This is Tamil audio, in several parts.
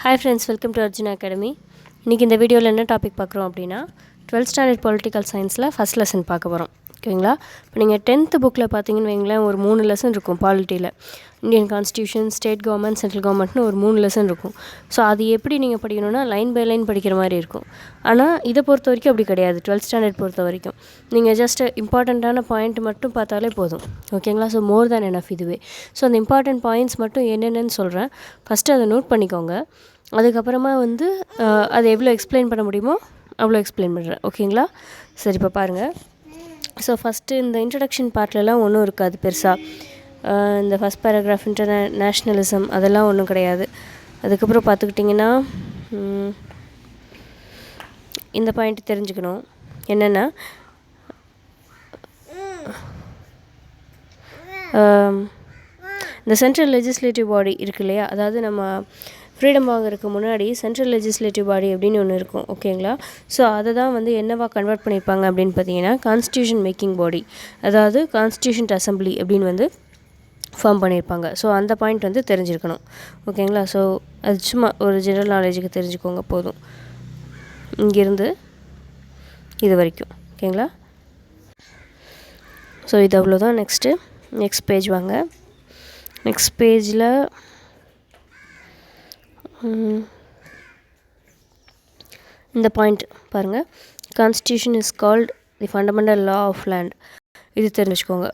Hi friends, welcome to Arjuna Academy. இன்றைக்கி இந்த வீடியோவில் என்ன டாபிக் பார்க்குறோம் அப்படின்னா 12th ஸ்டாண்டர்ட் பொலிட்டிக்கல் சயின்ஸில் ஃபஸ்ட் லெசன் பார்க்க போகிறோம். ஓகேங்களா? இப்போ நீங்கள் 10th புக்கில் பார்த்தீங்கன்னு வைங்களேன், ஒரு 3 லெசன் இருக்கும் பாலிட்டியில். Indian constitution, state government, central government ஒரு 3 லெசன் இருக்கும். ஸோ அது எப்படி நீங்கள் படிக்கணும்னா லைன் பை லைன் படிக்கிற மாதிரி இருக்கும். ஆனால் இதை பொறுத்த வரைக்கும் அப்படி கிடையாது. 12th ஸ்டாண்டர்ட் பொறுத்த வரைக்கும் நீங்கள் ஜஸ்ட் இம்பார்ட்டண்ட்டான பாயிண்ட் மட்டும் பார்த்தாலே போதும். ஓகேங்களா? ஸோ மோர் தேன் எனஃப் இதுவே. ஸோ அந்த இம்பார்ட்டன்ட் பாயிண்ட்ஸ் மட்டும் என்னென்னு சொல்கிறேன். ஃபஸ்ட்டு அதை நோட் பண்ணிக்கோங்க. அதுக்கப்புறமா வந்து அதை எவ்வளோ எக்ஸ்பிளைன் பண்ண முடியுமோ அவ்வளோ எக்ஸ்பிளைன் பண்ணுறேன். ஓகேங்களா? சரி, இப்போ பாருங்கள். ஸோ ஃபஸ்ட்டு இந்த இன்ட்ரடக்ஷன் பார்ட்லலாம் ஒன்றும் இருக்காது பெருசாக. இந்த ஃபஸ்ட் பேராகிராஃப் நேஷ்னலிசம் அதெல்லாம் ஒன்றும் கிடையாது. அதுக்கப்புறம் பார்த்துக்கிட்டிங்கன்னா இந்த பாயிண்ட் தெரிஞ்சுக்கணும். என்னென்னா இந்த சென்ட்ரல் லெஜிஸ்லேட்டிவ் பாடி இருக்கு இல்லையா, அதாவது நம்ம ஃப்ரீடம் வாங்குறதுக்கு முன்னாடி சென்ட்ரல் லெஜிஸ்லேட்டிவ் பாடி அப்படின்னு ஒன்று இருக்கும். ஓகேங்களா? ஸோ அதை தான் வந்து என்னவா கன்வெர்ட் பண்ணியிருப்பாங்க அப்படின்னு பார்த்தீங்கன்னா கான்ஸ்டியூஷன் மேக்கிங் பாடி, அதாவது கான்ஸ்டியூஷன் அசம்பிளி அப்படின்னு வந்து ஃபார்ம் பண்ணியிருப்பாங்க. ஸோ அந்த பாயிண்ட் வந்து தெரிஞ்சிருக்கணும். ஓகேங்களா? ஸோ அது சும்மா ஒரு ஜெனரல் நாலேஜுக்கு தெரிஞ்சுக்கோங்க போதும், இங்கேருந்து இது வரைக்கும். ஓகேங்களா? ஸோ இது அவ்வளோதான். நெக்ஸ்ட் பேஜ் வாங்க. நெக்ஸ்ட் பேஜில் இந்த பாயிண்ட் பாருங்கள். Constitution is called the fundamental law of land. இது தெரிஞ்சுக்கோங்க.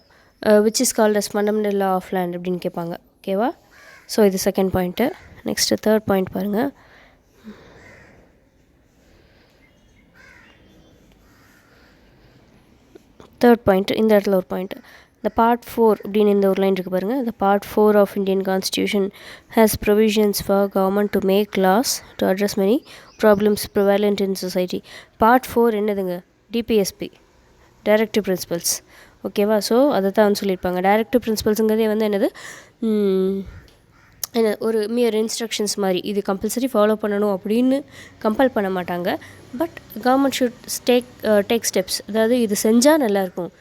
Which is called as fundamental law of land அப்படின்னு கேட்பாங்க. ஓகேவா? ஸோ இது second point. Next third point பாருங்கள். தேர்ட் பாயிண்ட் இந்த இடத்துல ஒரு பாயிண்ட். இந்த பார்ட் 4 அப்படின்னு இந்த ஒரு லைன் இருக்குது பாருங்கள். இந்த part 4 of Indian constitution has provisions for government to make laws to address many problems prevalent in society. Part 4 என்னதுங்க? DPSP, directive principles. ஓகேவா? ஸோ அதை தான் வந்து சொல்லியிருப்பாங்க. டைரக்டிவ் பிரின்சிபல்ஸுங்கிறதே வந்து என்னது, ஒரு மியர் இன்ஸ்ட்ரக்ஷன்ஸ் மாதிரி. இது கம்பல்சரி ஃபாலோ பண்ணணும் அப்படின்னு கம்பல் பண்ண மாட்டாங்க. But government should take steps, அதாவது இது செஞ்சால் நல்லாயிருக்கும்,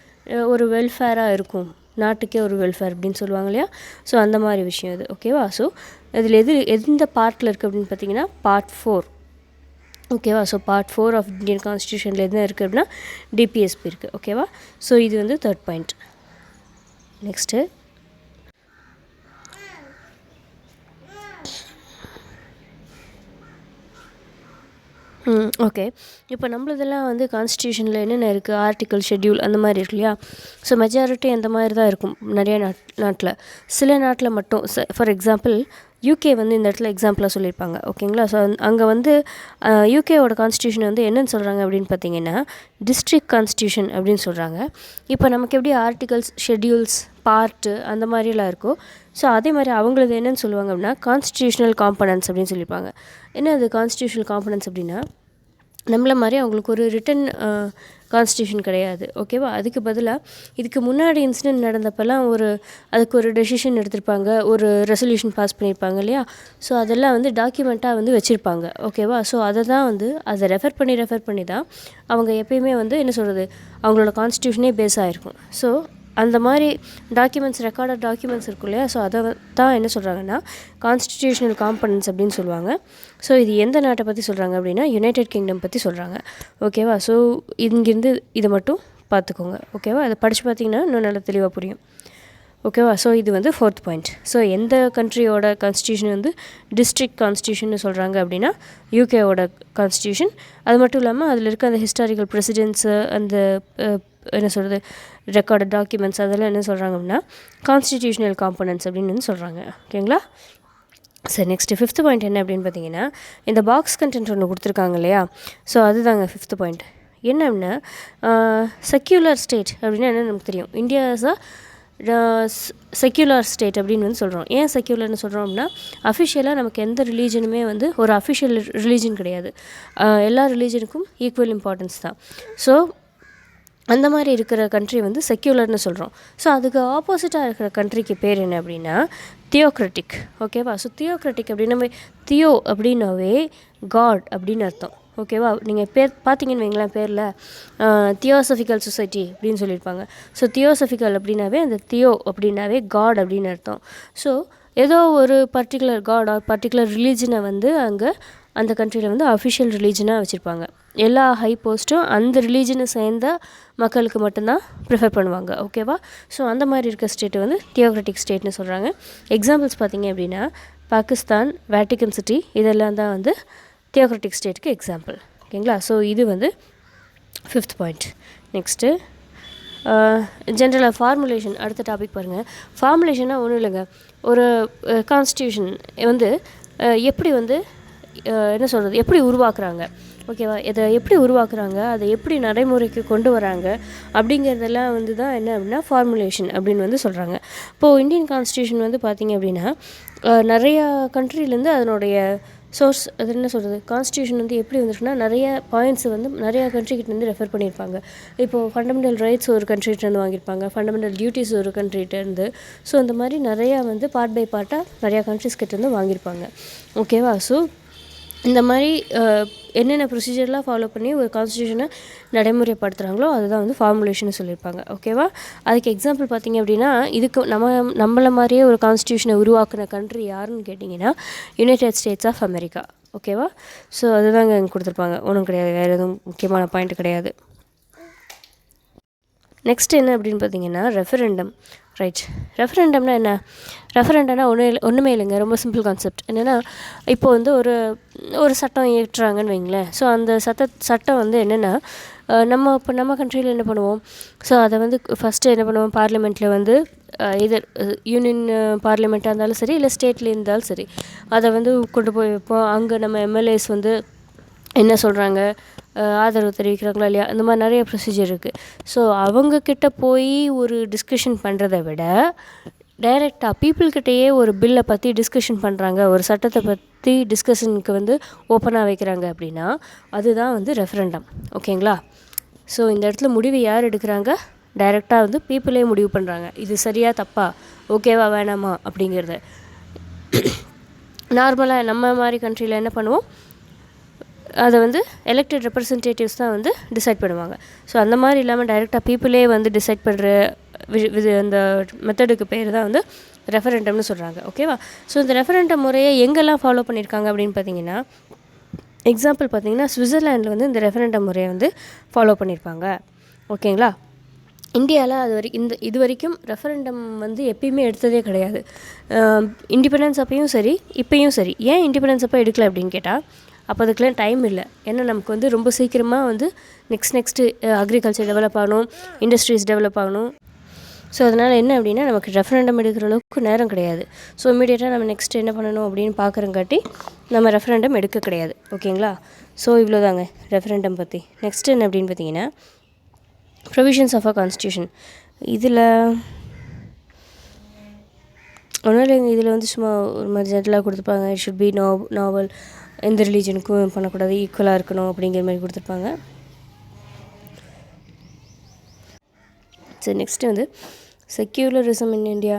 ஒரு வெல்ஃபேராக இருக்கும், நாட்டுக்கே ஒரு வெல்ஃபேர் அப்படின்னு சொல்லுவாங்க இல்லையா. ஸோ அந்த மாதிரி விஷயம் இது. ஓகேவா? ஸோ இதில் எந்த பார்ட்டில் இருக்குது அப்படின்னு பார்த்தீங்கன்னா பார்ட் 4. ஓகேவா? ஸோ பார்ட் 4 ஆஃப் இந்தியன் கான்ஸ்டியூஷனில் என்ன இருக்குது அப்படின்னா டிபிஎஸ்பி இருக்குது. ஓகேவா? ஸோ இது வந்து தேர்ட் பாயிண்ட். Next okay. இப்போ நம்மளதெல்லாம் வந்து கான்ஸ்டியூஷனில் என்னென்ன இருக்குது, ஆர்டிக்கல், ஷெட்யூல் அந்த மாதிரி இருக்கு இல்லையா. ஸோ மெஜாரிட்டி அந்த மாதிரி தான் இருக்கும் நிறைய நாட்டில். சில நாட்டில் மட்டும் ஃபார் எக்ஸாம்பிள் யூகே வந்து இந்த இடத்துல எக்ஸாம்பிளாக சொல்லியிருப்பாங்க. ஓகேங்களா? ஸோ அங்கே வந்து யூகேவோட கான்ஸ்டியூஷன் வந்து என்னென்னு சொல்கிறாங்க அப்படின்னு பார்த்தீங்கன்னா டிஸ்ட்ரிக்ட் கான்ஸ்டியூஷன் அப்படின்னு சொல்கிறாங்க. இப்போ நமக்கு எப்படி ஆர்டிகல்ஸ், ஷெட்யூல்ஸ், பார்ட்டு அந்த மாதிரிலாம் இருக்கும். ஸோ அதே மாதிரி அவங்களது என்னென்னு சொல்லுவாங்க அப்படின்னா கான்ஸ்டியூஷனல் காம்பனன்ட்ஸ் அப்படின்னு சொல்லியிருப்பாங்க. என்ன அது கான்ஸ்டியூஷனல் காம்பனன்ட்ஸ் அப்படின்னா நம்மள மாதிரி அவங்களுக்கு ஒரு ரிட்டன் கான்ஸ்டியூஷன் கிடையாது. ஓகேவா? அதுக்கு பதிலாக இதுக்கு முன்னாடி இன்சிடென்ட் நடந்தப்பெல்லாம் அதுக்கு ஒரு டெசிஷன் எடுத்திருப்பாங்க, ஒரு ரெசல்யூஷன் பாஸ் பண்ணியிருப்பாங்க இல்லையா. ஸோ அதெல்லாம் வந்து டாக்குமெண்ட்டாக வந்து வச்சுருப்பாங்க. ஓகேவா? ஸோ அதை தான் வந்து அதை ரெஃபர் பண்ணி தான் அவங்க எப்பயுமே வந்து என்ன சொல்கிறது, அவங்களோட கான்ஸ்டியூஷனே பேஸ் ஆகிருக்கும். ஸோ அந்த மாதிரி டாக்குமெண்ட்ஸ், ரெக்கார்டட் டாக்குமெண்ட்ஸ் இருக்கும் இல்லையா. ஸோ அதை தான் என்ன சொல்கிறாங்கன்னா கான்ஸ்டியூஷனல் காம்பனன்ட்ஸ் அப்படின்னு சொல்லுவாங்க. ஸோ இது எந்த நாட்டை பற்றி சொல்கிறாங்க அப்படின்னா யுனைடெட் கிங்டம் பற்றி சொல்கிறாங்க. ஓகேவா? ஸோ இங்கேருந்து இதை மட்டும் பார்த்துக்கோங்க. ஓகேவா? அதை படித்து பார்த்தீங்கன்னா இன்னும் நல்லா தெளிவாக புரியும். ஓகேவா? ஸோ இது வந்து ஃபோர்த் பாயிண்ட். ஸோ எந்த கண்ட்ரியோட கான்ஸ்டியூஷன் வந்து டிஸ்ட்ரிக்ட் கான்ஸ்டியூஷன் சொல்கிறாங்க அப்படின்னா யூகேவோட கான்ஸ்டியூஷன். அது மட்டும் இல்லாமல் அதில் இருக்க அந்த ஹிஸ்டாரிக்கல் ப்ரெசிடென்ட்ஸு, அந்த என்ன சொல்கிறது, ரெக்கார்டட் டாக்குமெண்ட்ஸ், அதெல்லாம் என்ன சொல்கிறாங்க அப்படின்னா கான்ஸ்டிடியூஷனல் காம்பனன்ட்ஸ் அப்படின்னு சொல்கிறாங்க. ஓகேங்களா? சரி, நெக்ஸ்ட்டு ஃபிஃப்த் பாயிண்ட் என்ன அப்படின்னு பார்த்தீங்கன்னா இந்த பாக்ஸ் கண்டென்ட் ஒன்று கொடுத்துருக்காங்க இல்லையா. ஸோ அதுதாங்க ஃபிஃப்த் பாயிண்ட். என்ன அப்படின்னா செக்யூலர் ஸ்டேட் அப்படின்னா என்ன நமக்கு தெரியும். இந்தியா இஸ் செக்யூலர் ஸ்டேட் அப்படின்னு வந்து சொல்கிறோம். ஏன் செக்யூலர்னு சொல்கிறோம் அப்படின்னா அஃபிஷியலாக நமக்கு எந்த ரிலீஜனுமே வந்து ஒரு அஃபிஷியல் ரிலீஜன் கிடையாது. எல்லா ரிலீஜனுக்கும் ஈக்குவல் இம்பார்ட்டன்ஸ் தான். ஸோ அந்த மாதிரி இருக்கிற கண்ட்ரி வந்து செக்யூலர்னு சொல்கிறோம். ஸோ அதுக்கு ஆப்போசிட்டாக இருக்கிற கண்ட்ரிக்கு பேர் என்ன அப்படின்னா தியோக்ரட்டிக். ஓகேவா? ஸோ தியோக்ரட்டிக் அப்படின்னா தியோ அப்படின்னாவே காட் அப்படின்னு அர்த்தம். ஓகேவா? நீங்கள் பேர் பார்த்தீங்கன்னு வைங்களேன், பேரில் தியோசபிக்கல் சொசைட்டி அப்படின்னு சொல்லியிருப்பாங்க. ஸோ தியோசபிக்கல் அப்படின்னாவே அந்த தியோ அப்படின்னாவே காட் அப்படின்னு அர்த்தம். ஸோ ஏதோ ஒரு பர்டிகுலர் காட் ஆர் பர்டிகுலர் ரிலீஜனை வந்து அங்கே அந்த கண்ட்ரியில் வந்து அஃபிஷியல் ரிலீஜனாக வச்சுருப்பாங்க. எல்லா ஹை போஸ்ட்டும் அந்த ரிலீஜனை சேர்ந்த மக்களுக்கு மட்டும்தான் ப்ரிஃபர் பண்ணுவாங்க. ஓகேவா? ஸோ அந்த மாதிரி இருக்க ஸ்டேட்டு வந்து தியோக்ராட்டிக் ஸ்டேட்னு சொல்கிறாங்க. எக்ஸாம்பிள்ஸ் பார்த்திங்க அப்படின்னா பாகிஸ்தான், வேட்டிக்கன் சிட்டி இதெல்லாம் தான் வந்து தியோக்ராட்டிக் ஸ்டேட்டுக்கு எக்ஸாம்பிள். ஓகேங்களா? ஸோ இது வந்து 5th பாயிண்ட். நெக்ஸ்ட்டு ஜென்ரலாக ஃபார்முலேஷன். அடுத்த டாபிக் பாருங்கள். ஃபார்முலேஷனாக ஒன்றும் இல்லைங்க, ஒரு கான்ஸ்டியூஷன் வந்து எப்படி வந்து என்ன சொல்கிறது, எப்படி உருவாக்குறாங்க, ஓகேவா, இதை எப்படி உருவாக்குறாங்க, அதை எப்படி நடைமுறைக்கு கொண்டு வராங்க அப்படிங்கிறதெல்லாம் வந்து தான் என்ன அப்படின்னா ஃபார்முலேஷன் அப்படின்னு வந்து சொல்கிறாங்க. இப்போது இந்தியன் கான்ஸ்டியூஷன் வந்து பார்த்திங்க அப்படின்னா நிறையா கண்ட்ரிலேருந்து அதனுடைய சோர்ஸ், அது என்ன சொல்கிறது, கான்ஸ்டியூஷன் வந்து எப்படி வந்துருக்குன்னா நிறைய பாயிண்ட்ஸ் வந்து நிறையா கண்ட்ரிகிட்டேருந்து ரெஃபர் பண்ணியிருப்பாங்க. இப்போது ஃபண்டமெண்டல் ரைட்ஸ் ஒரு கண்ட்ரிகிட்டேருந்து வாங்கியிருப்பாங்க, ஃபண்டமெண்டல் டியூட்டிஸ் ஒரு கண்ட்ரிகிட்டேருந்து. ஸோ இந்த மாதிரி நிறையா வந்து பார்ட் பை பார்ட்டாக நிறையா கண்ட்ரிஸ்கிட்டேருந்து வாங்கியிருப்பாங்க. ஓகேவா? ஸோ இந்த மாதிரி என்னென்ன ப்ரொசீஜர்லாம் ஃபாலோ பண்ணி ஒரு கான்ஸ்டியூஷனை நடைமுறைப்படுத்துகிறாங்களோ அதுதான் வந்து ஃபார்முலேஷன் சொல்லியிருப்பாங்க. ஓகேவா? அதுக்கு எக்ஸாம்பிள் பார்த்திங்க அப்படின்னா இதுக்கு நம்மளை மாதிரியே ஒரு கான்ஸ்டியூஷனை உருவாக்குன கண்ட்ரி யாருன்னு கேட்டிங்கன்னா யுனைடெட் ஸ்டேட்ஸ் ஆஃப் அமெரிக்கா. ஓகேவா? ஸோ அதுதாங்க இங்கே கொடுத்துருப்பாங்க, ஒன்றும் கிடையாது, வேறு எதுவும் முக்கியமான பாயிண்ட் கிடையாது. நெக்ஸ்ட் என்ன அப்படின்னு பார்த்தீங்கன்னா ரெஃபரண்டம். ரைட், ரெஃபரண்டம்னா என்ன? ரெஃபரண்டம்னா ஒன்றுமே இல்லைங்க, ரொம்ப சிம்பிள் கான்செப்ட். என்னென்னா இப்போ வந்து ஒரு சட்டம் ஏற்றுறாங்கன்னு வைங்களேன். ஸோ அந்த சட்டம் வந்து என்னென்னா நம்ம கண்ட்ரியில் என்ன பண்ணுவோம், ஸோ அதை வந்து ஃபஸ்ட்டு என்ன பண்ணுவோம், பார்லிமெண்ட்டில் வந்து இதர் யூனியன் பார்லிமெண்ட்டாக இருந்தாலும் சரி, இல்லை ஸ்டேட்லேயே இருந்தாலும் சரி, அதை வந்து கொண்டு போய் வைப்போம். அங்கே நம்ம எம்எல்ஏஸ் வந்து என்ன சொல்கிறாங்க, ஆதரவு தெரிவிக்கிறாங்களா இல்லையா, அந்த மாதிரி நிறைய ப்ரொசீஜர் இருக்குது. ஸோ அவங்கக்கிட்ட போய் ஒரு டிஸ்கஷன் பண்ணுறத விட டைரெக்டாக பீப்புள்கிட்டையே ஒரு பில்லை பற்றி டிஸ்கஷன் பண்ணுறாங்க, ஒரு சட்டத்தை பற்றி டிஸ்கஷனுக்கு வந்து ஓப்பனாக வைக்கிறாங்க அப்படின்னா அதுதான் வந்து ரெஃபரண்டம். ஓகேங்களா? ஸோ இந்த இடத்துல முடிவு யார் எடுக்கிறாங்க, டைரெக்டாக வந்து பீப்புளே முடிவு பண்ணுறாங்க, இது சரியா தப்பா, ஓகேவா வேணாமா அப்படிங்கிறத. நார்மலாக நம்ம மாதிரி கண்ட்ரியில் என்ன பண்ணுவோம், அதை வந்து எலெக்டட் ரெப்ரசன்டேட்டிவ்ஸ் தான் வந்து டிசைட் பண்ணுவாங்க. ஸோ அந்த மாதிரி இல்லாமல் டைரெக்டாக பீப்புளே வந்து டிசைட் பண்ணுற அந்த மெத்தடுக்கு பேர் தான் வந்து ரெஃபரண்டம்னு சொல்கிறாங்க. ஓகேவா? ஸோ இந்த ரெஃபரண்டம் முறையை எங்கெல்லாம் ஃபாலோ பண்ணியிருக்காங்க அப்படின்னு பார்த்தீங்கன்னா, எக்ஸாம்பிள் பார்த்தீங்கன்னா சுவிட்சர்லாண்டில் வந்து இந்த ரெஃபரண்டம் முறையை வந்து ஃபாலோ பண்ணியிருப்பாங்க. ஓகேங்களா? இந்தியாவில் இது வரைக்கும் ரெஃபரண்டம் வந்து எப்பயுமே எடுத்ததே கிடையாது. இண்டிபெண்டன்ஸ் அப்பையும் சரி, இப்போயும் சரி. ஏன் இண்டிபெண்டன்ஸ் அப்போ எடுக்கலை அப்படின்னு கேட்டால், அப்போ அதுக்கெலாம் டைம் இல்லை. ஏன்னா நமக்கு வந்து ரொம்ப சீக்கிரமாக வந்து நெக்ஸ்ட்டு அக்ரிகல்ச்சர் டெவலப் ஆகணும், இண்டஸ்ட்ரீஸ் டெவலப் ஆகணும். ஸோ அதனால் என்ன அப்படின்னா நமக்கு ரெஃபரண்டம் எடுக்கிற அளவுக்கு நேரம் கிடையாது. ஸோ இமீடியட்டாக நம்ம நெக்ஸ்ட் என்ன பண்ணணும் அப்படின்னு பார்க்குறங்காட்டி நம்ம ரெஃபரண்டம் எடுக்க கிடையாது. ஓகேங்களா? ஸோ இவ்வளோ தாங்க ரெஃபரண்டம் பற்றி. நெக்ஸ்ட் என்ன அப்படின்னு பார்த்தீங்கன்னா ப்ரொவிஷன்ஸ் ஆஃப் அ கான்ஸ்டியூஷன். இதில் ஒன்றும் இல்லைங்க, இதில் வந்து சும்மா ஒரு மாதிரி ஜென்ரலாக கொடுத்துருப்பாங்க. இட் ஷுட் பி நாவல், எந்த ரிலீஜனுக்கும் பண்ணக்கூடாது, ஈக்குவலாக இருக்கணும் அப்படிங்கிற மாதிரி கொடுத்துருப்பாங்க. சரி, நெக்ஸ்ட்டு வந்து செக்யூலரிசம் இன் இந்தியா.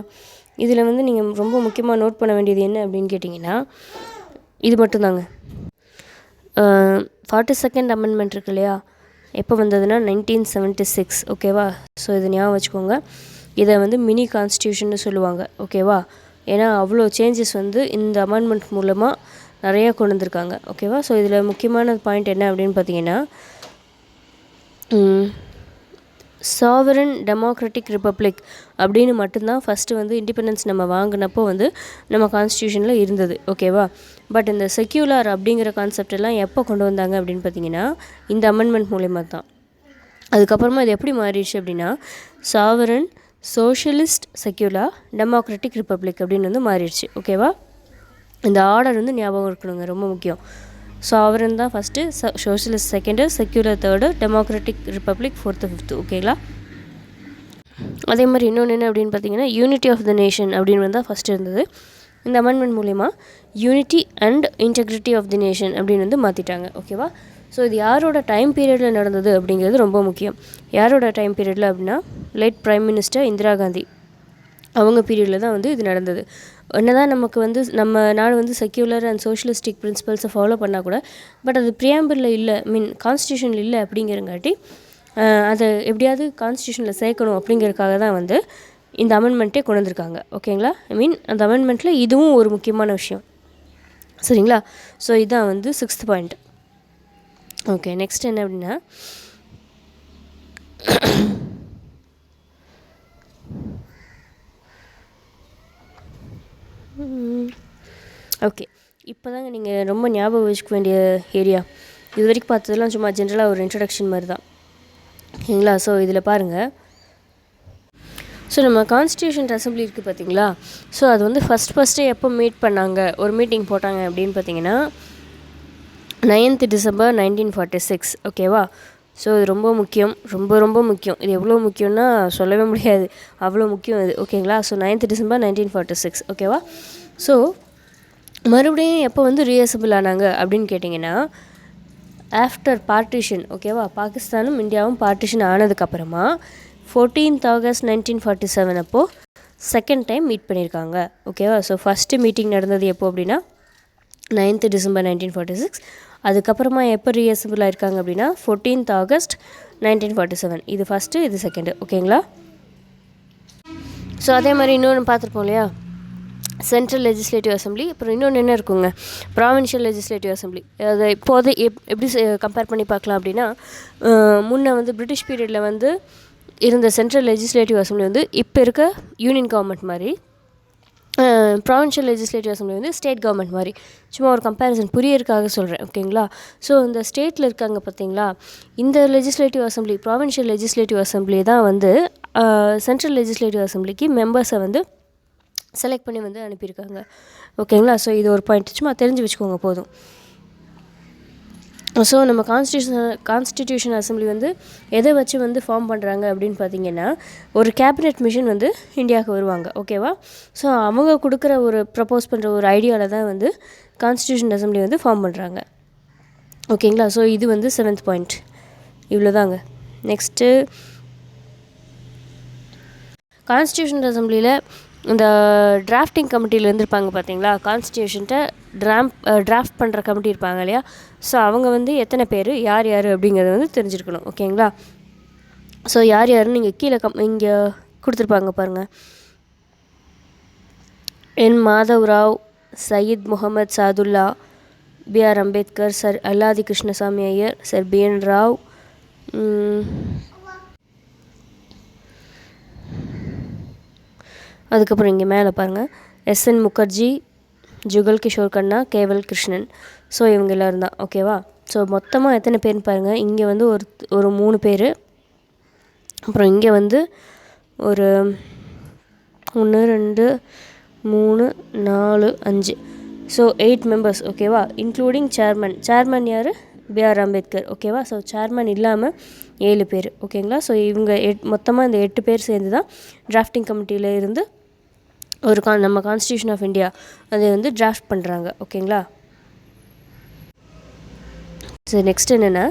இதில் வந்து நீங்கள் ரொம்ப முக்கியமாக நோட் பண்ண வேண்டியது என்ன அப்படின்னு கேட்டிங்கன்னா இது மட்டும்தாங்க. 42nd அமெண்ட்மெண்ட் இருக்கு இல்லையா, எப்போ வந்ததுன்னா 1976. ஓகேவா? ஸோ இது ஞாபகம் வச்சுக்கோங்க. இதை வந்து மினி கான்ஸ்டியூஷன்னு சொல்லுவாங்க. ஓகேவா? ஏன்னா அவ்வளோ சேஞ்சஸ் வந்து இந்த அமெண்ட்மெண்ட் மூலமாக நிறையா கொண்டு வந்திருக்காங்க. ஓகேவா? ஸோ இதில் முக்கியமான பாயிண்ட் என்ன அப்படின்னு பார்த்தீங்கன்னா சாவரன் டெமோக்ராட்டிக் ரிப்பப்ளிக் அப்படின்னு மட்டும்தான் ஃபஸ்ட்டு வந்து இண்டிபெண்டன்ஸ் நம்ம வாங்கினப்போ வந்து நம்ம கான்ஸ்டியூஷனில் இருந்தது. ஓகேவா? பட் இந்த செக்யூலர் அப்படிங்கிற கான்செப்ட் எல்லாம் எப்போ கொண்டு வந்தாங்க அப்படின்னு பார்த்தீங்கன்னா இந்த அமெண்ட்மெண்ட் மூலயமா தான். அதுக்கப்புறமா இது எப்படி மாறிடுச்சு அப்படின்னா sovereign socialist secular democratic republic அப்படின்னு வந்து மாறிடுச்சு. ஓகேவா? இந்த ஆர்டர் வந்து ஞாபகம் இருக்கணுங்க, ரொம்ப முக்கியம். சாவரன் தான் first, socialist second, secular third, democratic republic fourth, fifth. ஓகேங்களா? அதே மாதிரி இன்னொன்று என்ன அப்படின்னு பார்த்தீங்கன்னா யூனிட்டி ஆஃப் த நேஷன் அப்படின்னு வந்து தான் ஃபஸ்ட்டு இருந்தது. இந்த அமெண்ட்மெண்ட் மூலிமா unity and integrity of the nation அப்படின்னு வந்து மாற்றிட்டாங்க. ஓகேவா? ஸோ இது யாரோட டைம் பீரியடில் நடந்தது அப்படிங்கிறது ரொம்ப முக்கியம். யாரோட டைம் பீரியடில் அப்படின்னா late prime minister Indira Gandhi அவங்க பீரியடில் தான் வந்து இது நடந்தது. என்னதான் நமக்கு வந்து நம்ம நாடு வந்து செக்யூலர் அண்ட் சோஷியலிஸ்டிக் பிரின்சிபல்ஸை ஃபாலோ பண்ணால் கூட பட் அது ப்ரியாம்பிளில் இல்லை, கான்ஸ்டியூஷனில் இல்லை அப்படிங்கிறங்காட்டி அதை எப்படியாவது கான்ஸ்டியூஷனில் சேர்க்கணும் அப்படிங்கிறதுக்காக தான் வந்து இந்த அமெண்ட்மெண்ட்டே கொண்டு வந்திருக்காங்க. ஓகேங்களா, ஐ மீன் அந்த அமெண்ட்மெண்ட்டில் இதுவும் ஒரு முக்கியமான விஷயம். சரிங்களா, ஸோ இதுதான் வந்து 6th பாயிண்ட். ஓகே, நெக்ஸ்ட் என்ன அப்படின்னா, ஓகே, இப்போ தாங்க நீங்கள் ரொம்ப ஞாபகம் வச்சுக்க வேண்டிய ஏரியா. இது வரைக்கும் பார்த்ததெல்லாம் சும்மா ஜென்ரலாக ஒரு இன்ட்ரடக்ஷன் மாதிரி தான். ஓகேங்களா, ஸோ இதில் பாருங்கள். ஸோ நம்ம கான்ஸ்டியூஷன் அசம்பிளி இருக்குது பார்த்தீங்களா, ஸோ அது வந்து ஃபஸ்ட்டே எப்போ மீட் பண்ணாங்க, ஒரு மீட்டிங் போட்டாங்க அப்படின்னு பார்த்தீங்கன்னா 9th December 1946. ஓகேவா, ஸோ இது ரொம்ப முக்கியம், ரொம்ப ரொம்ப முக்கியம். இது எவ்வளோ முக்கியம்னா சொல்லவே முடியாது, அவ்வளோ முக்கியம் இது. ஓகேங்களா, ஸோ 9th December 1946. ஓகேவா, ஸோ மறுபடியும் எப்போ வந்து ரீஅசம்பிள் ஆனாங்க அப்படின்னு கேட்டிங்கன்னா ஆஃப்டர் பார்ட்டிஷன். ஓகேவா, பாகிஸ்தானும் இந்தியாவும் பார்ட்டிஷன் ஆனதுக்கப்புறமா 14th August 1947 அப்போது செகண்ட் டைம் மீட் பண்ணியிருக்காங்க. ஓகேவா, ஸோ ஃபஸ்ட்டு மீட்டிங் நடந்தது எப்போ அப்படின்னா 9th December 1946. அதுக்கப்புறமா எப்போ ரீஅசம்பிள் ஆயிருக்காங்க அப்படின்னா 14th August 1947. இது ஃபஸ்ட்டு, இது செகண்டு. ஓகேங்களா, ஸோ அதே மாதிரி இன்னொன்று பார்த்துருப்போம் இல்லையா, சென்ட்ரல் லெஜிஸ்லேட்டிவ் அசம்பிளி. அப்புறம் இன்னொன்று என்ன இருக்குங்க, ப்ராவின்ஷியல் லெஜிஸ்லேட்டிவ் அசம்பிளி. அதை இப்போது எப்படி கம்பேர் பண்ணி பார்க்கலாம் அப்படின்னா, முன்னே வந்து பிரிட்டிஷ் பீரியடில் வந்து இருந்த சென்ட்ரல் லெஜிஸ்லேட்டிவ் அசம்பிளி வந்து இப்போ இருக்க யூனியன் கவர்மெண்ட் மாதிரி, ப்ராவின்ஷியல் லெஜிஸ்லேட்டிவ் அசம்பிளி வந்து ஸ்டேட் கவர்மெண்ட் மாதிரி. சும்மா ஒரு கம்பேரிசன் புரியறதுக்காக சொல்கிறேன். ஓகேங்களா, ஸோ இந்த ஸ்டேட்டில் இருக்காங்க பார்த்தீங்களா, இந்த legislative assembly, provincial legislative assembly தான் வந்து சென்ட்ரல் லெஜிஸ்லேட்டிவ் அசம்பிளிக்கு மெம்பர்ஸை வந்து செலக்ட் பண்ணி வந்து அனுப்பியிருக்காங்க. ஓகேங்களா, ஸோ இது ஒரு பாயிண்ட் சும்மா தெரிஞ்சு வச்சுக்கோங்க போதும். ஸோ நம்ம கான்ஸ்டிடியூஷன் அசம்பிளி வந்து எதை வச்சு வந்து ஃபார்ம் பண்ணுறாங்க அப்படின்னு பார்த்தீங்கன்னா, ஒரு கேபினெட் மிஷன் வந்து இந்தியாவுக்கு வருவாங்க. ஓகேவா, ஸோ அவங்க கொடுக்குற ஒரு ப்ரப்போஸ் பண்ணுற ஒரு ஐடியாவில் தான் வந்து கான்ஸ்டிடியூஷன் அசம்பிளி வந்து ஃபார்ம் பண்ணுறாங்க. ஓகேங்களா, ஸோ இது வந்து 7th பாயிண்ட். இவ்வளோதாங்க. நெக்ஸ்ட்டு கான்ஸ்டியூஷன் அசம்பிளியில் இந்த டிராஃப்டிங் கமிட்டியில் இருந்திருப்பாங்க பார்த்தீங்களா, கான்ஸ்டியூஷன்ட்ட டிராஃப்ட் பண்ணுற கமிட்டி இருப்பாங்க இல்லையா, ஸோ அவங்க வந்து எத்தனை பேர், யார் யார் அப்படிங்கிறத வந்து தெரிஞ்சிருக்கணும். ஓகேங்களா, ஸோ யார் யாருன்னு நீங்கள் கீழே இங்கே கொடுத்துருப்பாங்க பாருங்கள். N Madhav Rao, Syed Mohammad Saadulla, B.R. Ambedkar, sir Alladi Krishnaswami Iyer, sir B.N. Rao, அதுக்கப்புறம் இங்கே மேலே பாருங்கள் S.N. முகர்ஜி, ஜுகல் கிஷோர் கண்ணா, கேவல் கிருஷ்ணன். ஸோ இவங்க எல்லோரும் தான். ஓகேவா, ஸோ மொத்தமாக எத்தனை பேர்னு பாருங்கள். இங்கே வந்து ஒரு 3 பேர், அப்புறம் இங்கே வந்து ஒரு 1 2 3 4 5, ஸோ 8 மெம்பர்ஸ். ஓகேவா, இன்க்ளூடிங் சேர்மன் யார், B.R. அம்பேத்கர். ஓகேவா, ஸோ சேர்மன் இல்லாமல் 7 பேர். ஓகேங்களா, ஸோ இவங்க மொத்தமாக இந்த 8 பேர் சேர்ந்து தான் டிராஃப்டிங் கமிட்டியில் இருந்து ஒரு நம்ம கான்ஸ்டியூஷன் ஆஃப் இந்தியா அதை வந்து டிராஃப்ட் பண்ணுறாங்க. ஓகேங்களா, ஸோ நெக்ஸ்ட் என்னென்னா,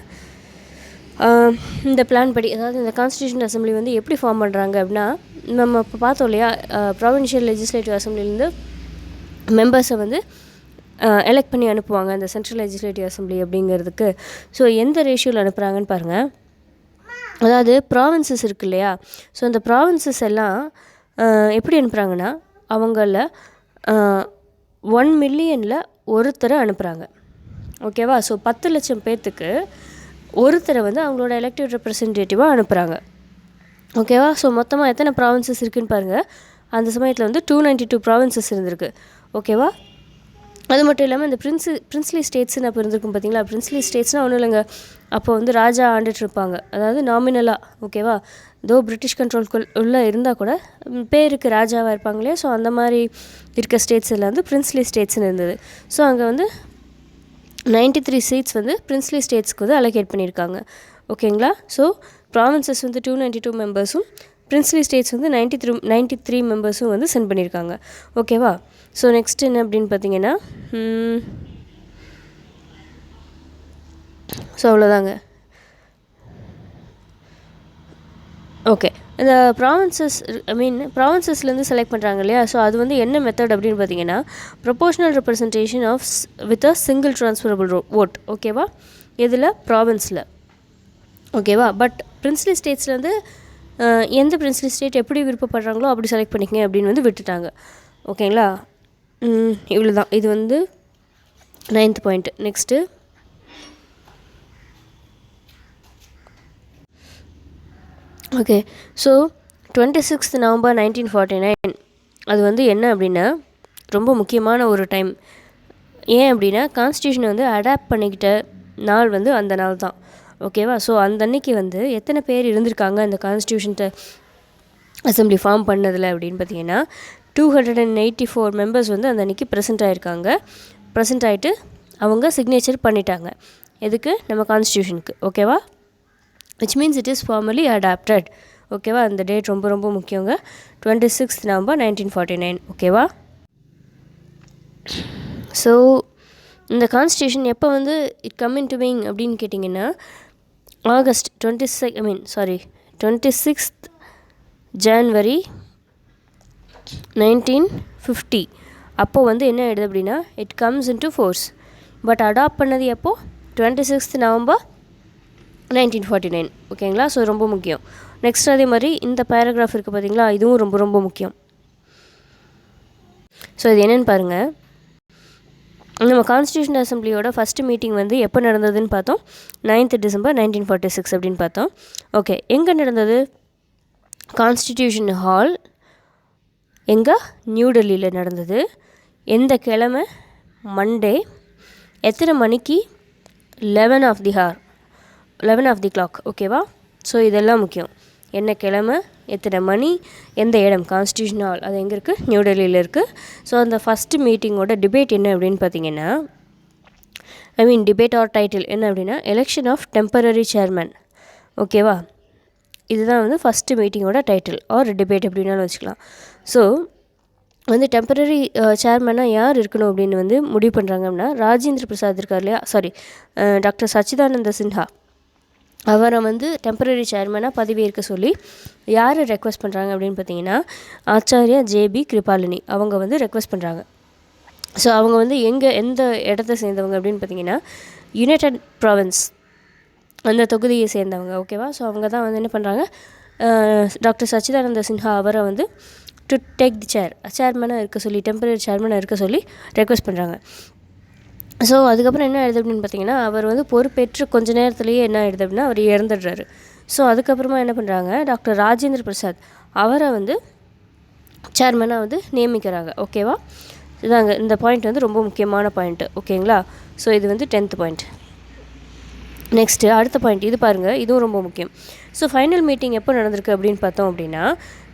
இந்த பிளான் படி, அதாவது இந்த கான்ஸ்டியூஷன் அசம்பிளி வந்து எப்படி ஃபார்ம் பண்ணுறாங்க அப்படின்னா, நம்ம இப்போ பார்த்தோம் இல்லையா, ப்ராவின்ஷியல் லெஜிஸ்லேட்டிவ் அசம்பிளிலேருந்து மெம்பர்ஸை வந்து எலெக்ட் பண்ணி அனுப்புவாங்க இந்த சென்ட்ரல் லெஜிஸ்லேட்டிவ் அசம்பிளி அப்படிங்கிறதுக்கு. ஸோ எந்த ரேஷியோவில் அனுப்புகிறாங்கன்னு பாருங்கள். அதாவது ப்ராவின்சஸ் இருக்கு இல்லையா, ஸோ அந்த ப்ராவின்சஸ் எல்லாம் எப்படி அனுப்புகிறாங்கன்னா, அவங்கள 1 மில்லியனில் ஒருத்தரை அனுப்புகிறாங்க. ஓகேவா, ஸோ 10 லட்சம் பேர்த்துக்கு ஒருத்தரை வந்து அவங்களோட எலெக்டட் ரெப்ரசன்டேட்டிவாக அனுப்புகிறாங்க. ஓகேவா, ஸோ மொத்தமாக எத்தனை ப்ராவின்சஸ் இருக்குதுன்னு பாருங்கள். அந்த சமயத்தில் வந்து 292 ப்ராவின்சஸ் இருந்திருக்கு. ஓகேவா, அது மட்டும் இல்லாமல் இந்த பிரின்ஸ்லி ஸ்டேட்ஸ்னு அப்போ இருந்திருக்கும் பார்த்தீங்களா. பிரின்ஸ்லி ஸ்டேட்ஸ்னால் ஒன்றும் இல்லைங்க, அப்போ வந்து ராஜா ஆண்டுட்டு இருப்பாங்க, அதாவது நாமினலாக. ஓகேவா, தோ பிரிட்டிஷ் கண்ட்ரோல்குள் உள்ளே இருந்தால் கூட பேருக்கு ராஜாவாக இருப்பாங்களே, ஸோ அந்த மாதிரி இருக்க ஸ்டேட்ஸில் வந்து பிரின்ஸ்லி ஸ்டேட்ஸ்னு இருந்தது. ஸோ அங்கே வந்து 93 சீட்ஸ் வந்து பிரின்ஸ்லி ஸ்டேட்ஸ்க்கு வந்து அலோகேட் பண்ணியிருக்காங்க. ஓகேங்களா, ஸோ ப்ராவின்சஸ் வந்து 292 மெம்பர்ஸும், பிரின்ஸ்லி ஸ்டேட்ஸ் வந்து 93 மெம்பர்ஸும் வந்து சென்ட் பண்ணியிருக்காங்க. ஓகேவா, ஸோ நெக்ஸ்ட் என்ன அப்படின்னு பார்த்தீங்கன்னா, ஸோ அவ்வளோதாங்க. ஓகே, இந்த ப்ராவின்சஸ்லேருந்து செலக்ட் பண்ணுறாங்க இல்லையா, ஸோ அது வந்து என்ன மெத்தட் அப்படின்னு பார்த்தீங்கன்னா, proportional representation of with a single transferable vote. ஓகேவா, இதில் ப்ராவின்ஸில். ஓகேவா, பட் பிரின்ஸ்லி ஸ்டேட்ஸ்லேருந்து எந்த பிரின்ஸ்லி ஸ்டேட் எப்படி விருப்பப்படுறாங்களோ அப்படி செலக்ட் பண்ணிக்கங்க அப்படின்னு வந்து விட்டுட்டாங்க. ஓகேங்களா? இவ்வளோ தான். இது வந்து 9th point. Next okay. So 26th November 1949 அது வந்து என்ன அப்படின்னா ரொம்ப முக்கியமான ஒரு டைம். ஏன் அப்படின்னா கான்ஸ்டியூஷனை வந்து அடாப்ட் பண்ணிக்கிட்ட நாள் வந்து அந்த நாள் தான். ஓகேவா? ஸோ அந்த அன்னைக்கு வந்து எத்தனை பேர் இருந்திருக்காங்க அந்த கான்ஸ்டியூஷன்ட்ட அசம்பிளி ஃபார்ம் பண்ணதில் அப்படின்னு பார்த்தீங்கன்னா 284 மெம்பர்ஸ் வந்து அந்த அன்றைக்கி ப்ரெசென்ட் ஆகிருக்காங்க. ப்ரெசென்ட் ஆகிட்டு அவங்க சிக்னேச்சர் பண்ணிட்டாங்க. எதுக்கு? நம்ம கான்ஸ்டியூஷனுக்கு. ஓகேவா? Which means it is formally adopted. ஓகேவா? அந்த டேட் ரொம்ப ரொம்ப முக்கியங்க. 26th November 1949. ஓகேவா? ஸோ இந்த கான்ஸ்டியூஷன் எப்போ வந்து it come in to being அப்படின்னு கேட்டிங்கன்னா August 26th January 1950 அப்போது வந்து என்ன ஆகிடுது அப்படின்னா it comes into force. But adopt பண்ணது எப்போது? 26th November 1949. ஓகேங்களா? ஸோ ரொம்ப முக்கியம். நெக்ஸ்ட் அதே மாதிரி இந்த பேராகிராஃப் இருக்குது பார்த்தீங்களா, இதுவும் ரொம்ப ரொம்ப முக்கியம். ஸோ இது என்னென்னு பாருங்கள். நம்ம கான்ஸ்டியூஷன் அசம்பிளியோட ஃபஸ்ட்டு மீட்டிங் வந்து எப்போ நடந்ததுன்னு பார்த்தோம்? 9th December 1946 அப்படின்னு பார்த்தோம். ஓகே, எங்கே நடந்தது? கான்ஸ்டிடியூஷன் ஹால் எங்கே? நியூ டெல்லியில் நடந்தது. எந்த கிழமை? மண்டே. எத்தனை மணிக்கு? 11 of the clock. ஓகேவா? ஸோ இதெல்லாம் முக்கியம். என்ன கிழமை, எத்தனை மணி, எந்த இடம்? Constitution hall. அது எங்கே இருக்குது? நியூ டெல்லியில் இருக்குது. ஸோ அந்த ஃபஸ்ட்டு மீட்டிங்கோட டிபேட் என்ன அப்படின்னு பார்த்தீங்கன்னா டிபேட் ஆர் டைட்டில் என்ன அப்படின்னா எலெக்ஷன் ஆஃப் டெம்பரரி சேர்மன். ஓகேவா? இதுதான் வந்து ஃபஸ்ட்டு மீட்டிங்கோட டைட்டில் ஆர் டிபேட் அப்படின்னாலும் வச்சுக்கலாம். ஸோ வந்து டெம்பரரி சேர்மனாக யார் இருக்கணும் அப்படின்னு வந்து முடிவு பண்ணுறாங்க அப்படின்னா ராஜேந்திர பிரசாத் இருக்கார் இல்லையா, டாக்டர் சச்சிதானந்த சின்ஹா அவரை வந்து டெம்பரரி சேர்மனாக பதவியேற்க சொல்லி யார் ரெக்வஸ்ட் பண்ணுறாங்க அப்படின்னு பார்த்தீங்கன்னா ஆச்சாரியா ஜேபி கிருபாலினி அவங்க வந்து ரெக்வஸ்ட் பண்ணுறாங்க. ஸோ அவங்க வந்து எந்த இடத்த சேர்ந்தவங்க அப்படின்னு பார்த்தீங்கன்னா யுனைடெட் ப்ராவின்ஸ் அந்த தொகுதியை சேர்ந்தவங்க. ஓகேவா? ஸோ அவங்க தான் வந்து என்ன பண்ணுறாங்க, டாக்டர் சச்சிதானந்த சின்ஹா அவரை வந்து டு டேக் தி சேர்மனாக இருக்க சொல்லி, டெம்பரரி சேர்மனாக இருக்க சொல்லி ரெக்வஸ்ட் பண்ணுறாங்க. ஸோ அதுக்கப்புறம் என்ன ஆயிடுது அப்படின்னு பார்த்தீங்கன்னா அவர் வந்து பொறுப்பேற்று கொஞ்ச நேரத்துலேயே என்ன ஆயிடுது அப்படின்னா அவர் இறந்துடுறாரு. ஸோ அதுக்கப்புறமா என்ன பண்ணுறாங்க, டாக்டர் ராஜேந்திர பிரசாத் அவரை வந்து சேர்மனாக வந்து நியமிக்கிறாங்க. ஓகேவா? இதாங்க இந்த பாயிண்ட் வந்து ரொம்ப முக்கியமான பாயிண்ட்டு. ஓகேங்களா? ஸோ இது வந்து 10th பாயிண்ட். நெக்ஸ்ட்டு அடுத்த பாயிண்ட் இது பாருங்கள், இதுவும் ரொம்ப முக்கியம். ஸோ ஃபைனல் மீட்டிங் எப்போ நடந்திருக்கு அப்படின்னு பார்த்தோம் அப்படின்னா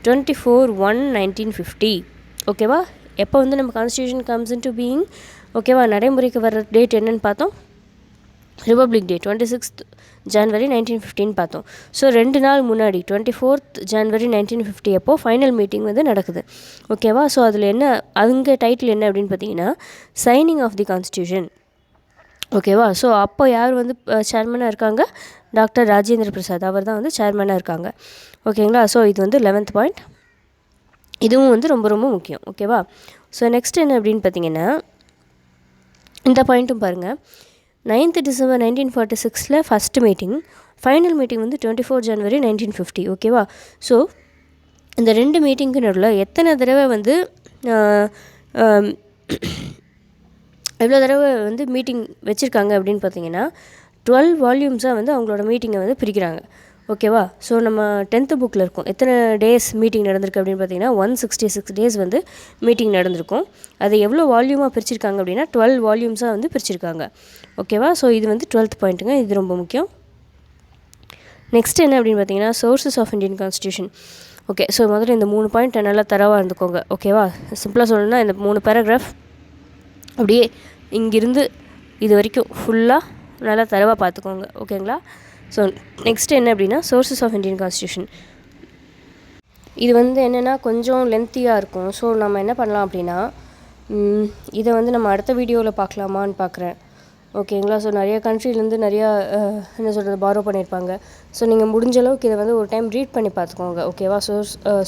24/1/1950. ஓகேவா? எப்போ வந்து நம்ம constitution comes in to being. ஓகேவா? நடைமுறைக்கு வர டேட் என்னென்னு பார்த்தோம்? ரிபப்ளிக் டே 26th January 1950 பார்த்தோம். ஸோ 2 நாள் முன்னாடி 24th January 1950 அப்போது ஃபைனல் மீட்டிங் வந்து நடக்குது. ஓகேவா? ஸோ அதில் என்ன அங்கே டைட்டில் என்ன அப்படின்னு பார்த்தீங்கன்னா சைனிங் ஆஃப் தி கான்ஸ்டியூஷன். ஓகேவா? ஸோ அப்போ யார் வந்து சேர்மனாக இருக்காங்க? டாக்டர் ராஜேந்திர பிரசாத் அவர் தான் வந்து சேர்மனாக இருக்காங்க. ஓகேங்களா? ஸோ இது வந்து 11th பாயிண்ட். இதுவும் வந்து ரொம்ப ரொம்ப முக்கியம். ஓகேவா? ஸோ நெக்ஸ்ட் என்ன அப்படின்னு பார்த்தீங்கன்னா இந்த பாயிண்ட்டும் பாருங்கள். 9th December 1946 first meeting, final meeting வந்து 24 January 1950. ஓகேவா? ஸோ இந்த 2 மீட்டிங்க்கு நடுவில் எத்தனை தடவை வந்து எவ்வளோ தடவை வந்து மீட்டிங் வச்சுருக்காங்க அப்படின்னு பார்த்தீங்கன்னா 12 வால்யூம்ஸாக வந்து அவங்களோட மீட்டிங்கை வந்து பிரிக்கிறாங்க. ஓகேவா? ஸோ நம்ம 10th புக்கில் இருக்கும் எத்தனை டேஸ் மீட்டிங் நடந்திருக்கு அப்படின்னு பார்த்தீங்கன்னா 166 டேஸ் வந்து மீட்டிங் நடந்திருக்கும். அதை எவ்வளோ வால்யூமாக பிரிச்சிருக்காங்க அப்படின்னா 12 வால்யூம்ஸாக வந்து பிரிச்சிருக்காங்க. ஓகேவா? ஸோ இது வந்து 12th பாயிண்ட்டுங்க. இது ரொம்ப முக்கியம். நெக்ஸ்ட் என்ன அப்படின்னு பார்த்தீங்கன்னா sources of Indian constitution. Okay, so முதல்ல இந்த 3 பாயிண்ட் நல்லா தரவாக இருந்துக்கோங்க. ஓகேவா? சிம்பிளாக சொல்லணும்னா இந்த 3 பேராகிராஃப் அப்படியே இங்கிருந்து இது வரைக்கும் ஃபுல்லாக நல்லா தரவாக பார்த்துக்கோங்க. ஓகேங்களா? ஸோ நெக்ஸ்ட் என்ன அப்படின்னா சோர்சஸ் ஆஃப் இந்தியன் கான்ஸ்டியூஷன். இது வந்து என்னென்னா கொஞ்சம் லென்த்தியாக இருக்கும். ஸோ நம்ம என்ன பண்ணலாம் அப்படின்னா இதை வந்து நம்ம அடுத்த வீடியோவில் பார்க்கலாமான்னு பார்க்குறேன். ஓகேங்களா? ஸோ நிறைய கண்ட்ரிலேருந்து நிறையா என்ன சொல்கிறது பாரோ பண்ணியிருப்பாங்க. ஸோ நீங்கள் முடிஞ்ச அளவுக்கு இதை வந்து ஒரு டைம் ரீட் பண்ணி பார்த்துக்கோங்க. ஓகேவா?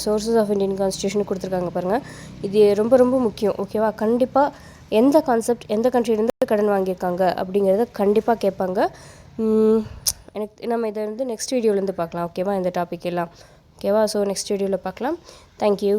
சோர்சஸ் ஆஃப் இந்தியன் கான்ஸ்டியூஷன் கொடுத்துருக்காங்க பாருங்கள். இது ரொம்ப ரொம்ப முக்கியம். ஓகேவா? கண்டிப்பாக எந்த கான்செப்ட் எந்த கண்ட்ரிலேருந்து கடன் வாங்கியிருக்காங்க அப்படிங்கிறத கண்டிப்பாக கேட்பாங்க. நம்ம இதை வந்து நெக்ஸ்ட் வீடியோலேருந்து பார்க்கலாம். ஓகேவா? இந்த டாபிக் எல்லாம் ஓகேவா? ஸோ நெக்ஸ்ட் வீடியோவில் பார்க்கலாம். தேங்க்யூ.